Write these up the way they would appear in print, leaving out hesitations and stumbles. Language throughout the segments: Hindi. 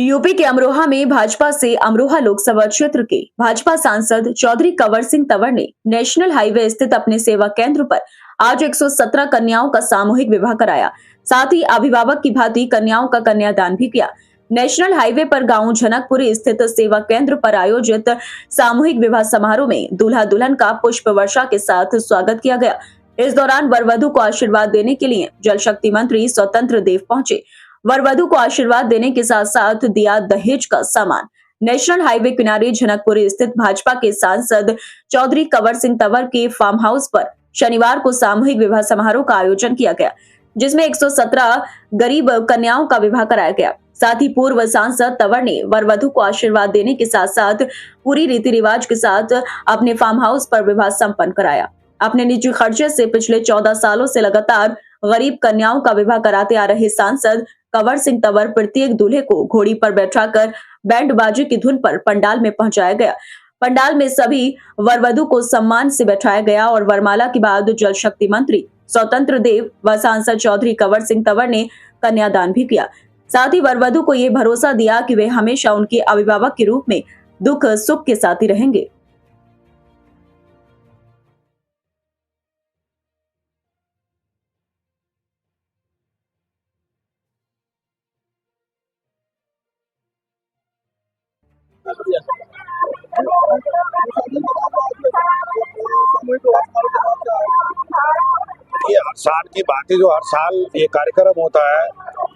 यूपी के अमरोहा में भाजपा से अमरोहा लोकसभा क्षेत्र के भाजपा सांसद चौधरी कंवर सिंह तंवर ने नेशनल हाईवे स्थित अपने सेवा केंद्र पर आज 117 कन्याओं का सामूहिक विवाह कराया। साथ ही अभिभावक की भांति कन्याओं का कन्यादान भी किया। नेशनल हाईवे पर गांव झनकपुरी स्थित सेवा केंद्र पर आयोजित सामूहिक विवाह समारोह में दूल्हा दुल्हन का पुष्प वर्षा के साथ स्वागत किया गया। इस दौरान वर वधू को आशीर्वाद देने के लिए जल शक्ति मंत्री स्वतंत्र देव पहुंचे। वर वधू को आशीर्वाद देने के साथ साथ दिया दहेज का सामान। नेशनल हाईवे किनारे झनकपुरी स्थित भाजपा के सांसद चौधरी कंवर सिंह तंवर के फार्म हाउस पर शनिवार को सामूहिक विवाह समारोह का आयोजन किया गया, जिसमें 117 गरीब कन्याओं का विवाह कराया गया। साथ ही पूर्व सांसद तंवर ने वर वधू को आशीर्वाद देने के साथ साथ पूरी रीति रिवाज के साथ अपने फार्म हाउस पर विवाह संपन्न कराया। अपने निजी खर्चे से पिछले 14 सालों से लगातार गरीब कन्याओं का विवाह कराते आ रहे सांसद कंवर सिंह तंवर प्रत्येक दूल्हे को घोड़ी पर बैठाकर बैंड बाजे की धुन पर पंडाल में पहुंचाया गया। पंडाल में सभी वर वधू को सम्मान से बैठाया गया और वरमाला के बाद जल शक्ति मंत्री स्वतंत्र देव व सांसद चौधरी कंवर सिंह तंवर ने कन्यादान भी किया। साथ ही वर वधू को ये भरोसा दिया कि वे हमेशा उनके अभिभावक के रूप में दुख सुख के साथ ही रहेंगे। ये हर साल की बात है, जो हर साल ये कार्यक्रम होता है।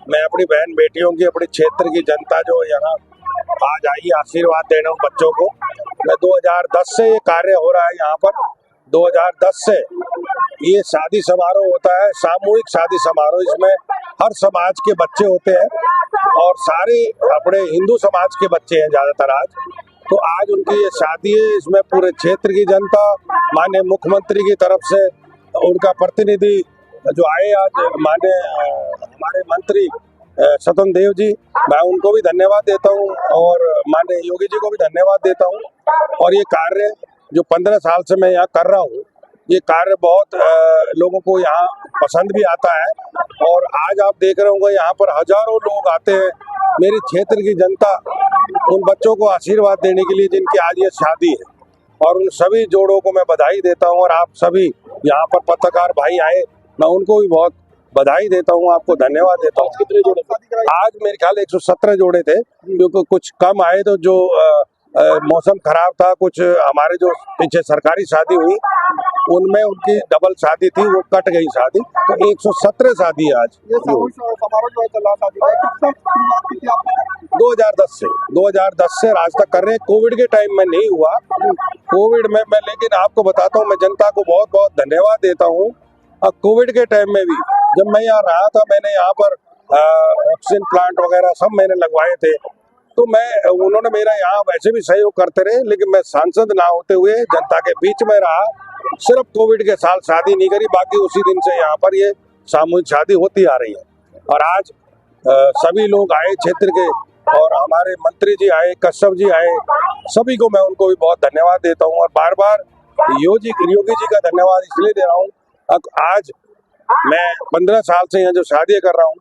मैं अपनी बहन बेटियों की, अपने क्षेत्र की जनता जो यहाँ आज आई आशीर्वाद देने उन बच्चों को, मैं 2010 से ये कार्य हो रहा है यहाँ पर। 2010 से ये शादी समारोह होता है, सामूहिक शादी समारोह। इसमें हर समाज के बच्चे होते हैं और सारे अपने हिंदू समाज के बच्चे हैं ज्यादातर आज। तो आज उनकी ये शादी है, इसमें पूरे क्षेत्र की जनता, माननीय मुख्यमंत्री की तरफ से उनका प्रतिनिधि जो आए आज, माननीय हमारे मंत्री स्वतंत्र देव जी, मैं उनको भी धन्यवाद देता हूँ और माननीय योगी जी को भी धन्यवाद देता हूँ। और ये कार्य जो 15 साल से मैं यहाँ कर रहा हूँ, ये कार्य बहुत लोगों को यहाँ पसंद भी आता है। और आज आप देख रहे होंगे यहाँ पर हजारों लोग आते हैं, मेरे क्षेत्र की जनता उन बच्चों को आशीर्वाद देने के लिए जिनकी आज ये शादी है। और उन सभी जोड़ों को मैं बधाई देता हूँ। और आप सभी यहाँ पर पत्रकार भाई आए, मैं उनको भी बहुत बधाई देता हूँ, आपको धन्यवाद देता हूँ। कितने जोड़े आज? मेरे ख्याल 117 जोड़े थे, क्योंकि कुछ कम आए तो जो मौसम खराब था, कुछ हमारे जो पीछे सरकारी शादी हुई उनमें उनकी डबल शादी थी, वो कट गई शादी। तो 117 शादी है आज। ये समारोह जो चल रहा शादी 2010 से आज तक कर रहे हैं। कोविड के टाइम में नहीं हुआ, कोविड में मैं, लेकिन आपको बताता हूँ, मैं जनता को बहुत बहुत धन्यवाद देता हूँ। और कोविड के टाइम में भी जब मैं यहाँ रहा था, मैंने यहाँ पर ऑक्सीजन प्लांट वगैरह सब मैंने लगवाए थे। तो उन्होंने मेरा यहाँ वैसे भी सहयोग करते रहे, लेकिन मैं सांसद ना होते हुए जनता के बीच में रहा। सिर्फ कोविड के साल शादी नहीं करी, बाकी उसी दिन से यहाँ पर ये सामूहिक शादी होती आ रही है। और आज सभी लोग आए क्षेत्र के, और हमारे मंत्री जी आए, कश्यप जी आए, सभी को मैं उनको भी बहुत धन्यवाद देता हूँ। और बार बार योगी जी का धन्यवाद इसलिए दे रहा हूँ, आज मैं 15 साल से यहाँ जो शादी कर रहा हूँ,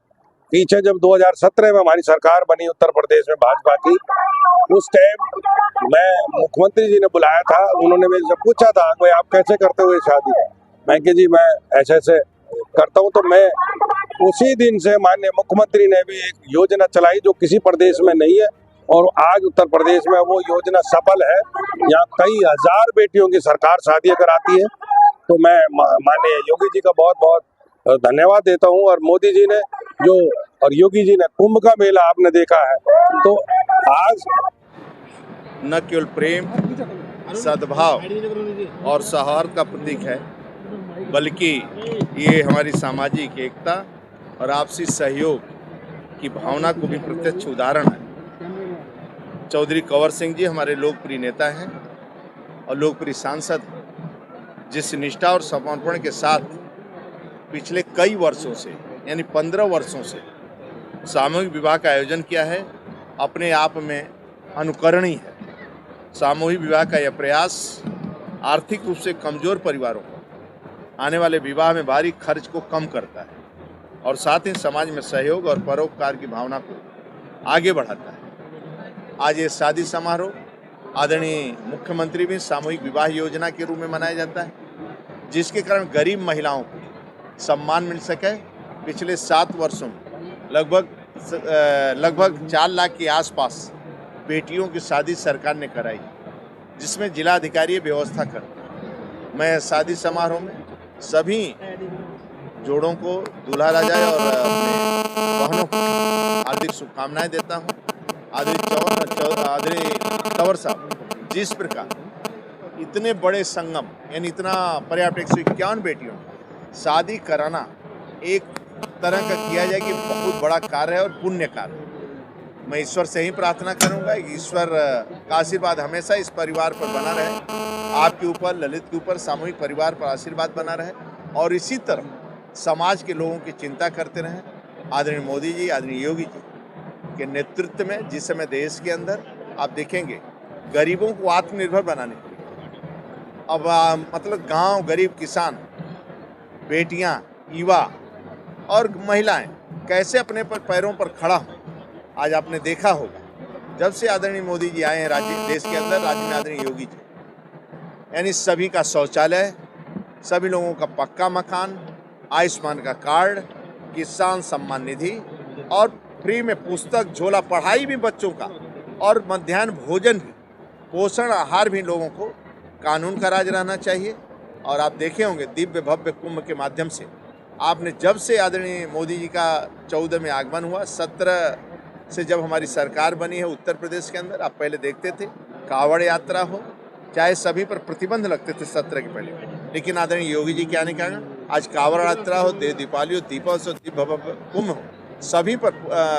पीछे जब 2017 में हमारी सरकार बनी उत्तर प्रदेश में भाजपा की, उस टाइम मैं मुख्यमंत्री जी ने बुलाया था, उन्होंने मेरे से पूछा था भाई आप कैसे करते हो ये शादी। मैं कि जी मैं ऐसे ऐसे करता हूँ। तो मैं उसी दिन से माननीय मुख्यमंत्री ने भी एक योजना चलाई जो किसी प्रदेश में नहीं है, और आज उत्तर प्रदेश में वो योजना सफल है। यहाँ कई हजार बेटियों की सरकार शादियाँ कराती है। तो मैं माननीय योगी जी का बहुत बहुत धन्यवाद देता हूँ। और मोदी जी ने जो, और योगी जी ने कुंभ का मेला आपने देखा है, तो आज न केवल प्रेम, सद्भाव और सौहार्द का प्रतीक है, बल्कि ये हमारी सामाजिक एकता और आपसी सहयोग की भावना को भी प्रत्यक्ष उदाहरण है। चौधरी कंवर सिंह जी हमारे लोकप्रिय नेता हैं और लोकप्रिय सांसद, जिस निष्ठा और समर्पण के साथ पिछले कई वर्षों से, यानी 15 वर्षों से सामूहिक विवाह का आयोजन किया है, अपने आप में अनुकरणीय है। सामूहिक विवाह का यह प्रयास आर्थिक रूप से कमजोर परिवारों को आने वाले विवाह में भारी खर्च को कम करता है और साथ ही समाज में सहयोग और परोपकार की भावना को आगे बढ़ाता है। आज ये शादी समारोह आदरणीय मुख्यमंत्री भी सामूहिक विवाह योजना के रूप में मनाया जाता है, जिसके कारण गरीब महिलाओं को सम्मान मिल सके। पिछले 7 वर्षों में लगभग 4 लाख के आसपास बेटियों की शादी सरकार ने कराई, जिसमें जिलाधिकारी व्यवस्था करते हैं। मैं शादी समारोह में सभी जोड़ों को, दूल्हा राजा और अपने बहनों को हार्दिक शुभकामनाएं देता हूं। आदरणीय तंवर साहब, जिस प्रकार इतने बड़े संगम यानी इतना पर्याप्त 151 बेटियों शादी कराना एक तरह का किया जाए कि बहुत बड़ा कार्य है और पुण्य कार्य। मैं ईश्वर से ही प्रार्थना करूंगा, ईश्वर का आशीर्वाद हमेशा इस परिवार पर बना रहे, आपके ऊपर, ललित के ऊपर, सामूहिक परिवार पर आशीर्वाद बना रहे और इसी तरह समाज के लोगों की चिंता करते रहें। आदरणीय मोदी जी, आदरणीय योगी जी के नेतृत्व में जिस समय देश के अंदर आप देखेंगे गरीबों को आत्मनिर्भर बनाने के लिए अब मतलब गांव, गरीब किसान, बेटियां, युवा और महिलाएं कैसे अपने पैरों पर खड़ा हो। आज आपने देखा होगा जब से आदरणीय मोदी जी आए हैं देश के अंदर, राज्य में आदरणीय योगी जी, यानी सभी का शौचालय, सभी लोगों का पक्का मकान, आयुष्मान का कार्ड, किसान सम्मान निधि और फ्री में पुस्तक, झोला, पढ़ाई भी बच्चों का और मध्याह्न भोजन भी, पोषण आहार भी लोगों को कानून का राज रहना चाहिए। और आप देखे होंगे दिव्य भव्य कुंभ के माध्यम से आपने जब से आदरणीय मोदी जी का 14 में आगमन हुआ, 17 से जब हमारी सरकार बनी है उत्तर प्रदेश के अंदर, आप पहले देखते थे कावड़ यात्रा हो, चाहे सभी पर प्रतिबंध लगते थे 17 के पहले, लेकिन आदरणीय योगी जी के आने के कारण आज कावड़ यात्रा हो, दीपावली हो, दीपोत्सव, दिव्य भव्य कुंभ हो, सभी पर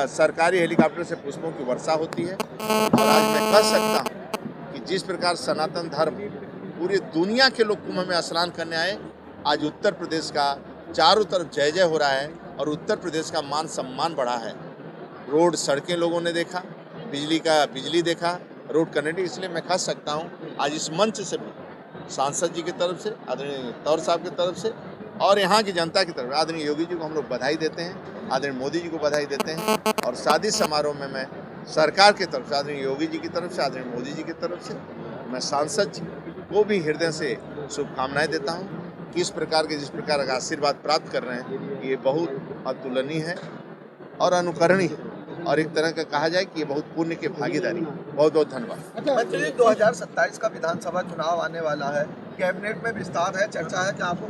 सरकारी हेलीकॉप्टर से पुष्पों की वर्षा होती है। और आज मैं कह सकता हूँ कि जिस प्रकार सनातन धर्म पूरी दुनिया के लोग कुंभ में स्नान करने आए, आज उत्तर प्रदेश का चारों तरफ जय जय हो रहा है और उत्तर प्रदेश का मान सम्मान बढ़ा है। रोड, सड़कें लोगों ने देखा, बिजली देखा, रोड कनेक्टिविटी। इसलिए मैं कह सकता हूँ आज इस मंच से भी सांसद जी की तरफ से, आदरणीय तंवर साहब की तरफ से और यहाँ की जनता की तरफ आदरणीय योगी जी को हम लोग बधाई देते हैं, आदरणीय मोदी जी को बधाई देते हैं। और शादी समारोह में मैं सरकार की तरफ से, आदरणीय योगी जी की तरफ से, आदरणीय मोदी जी की तरफ से मैं सांसद जी को भी हृदय से शुभकामनाएं देता हूँ कि जिस प्रकार का आशीर्वाद प्राप्त कर रहे हैं ये बहुत अतुलनीय है और अनुकरणीय है और एक तरह का कहा जाए कि ये बहुत पुण्य की भागीदारी है। बहुत बहुत धन्यवाद। मंत्री, 2027 का विधानसभा चुनाव आने वाला है, कैबिनेट में विस्तार है, चर्चा है कि आपको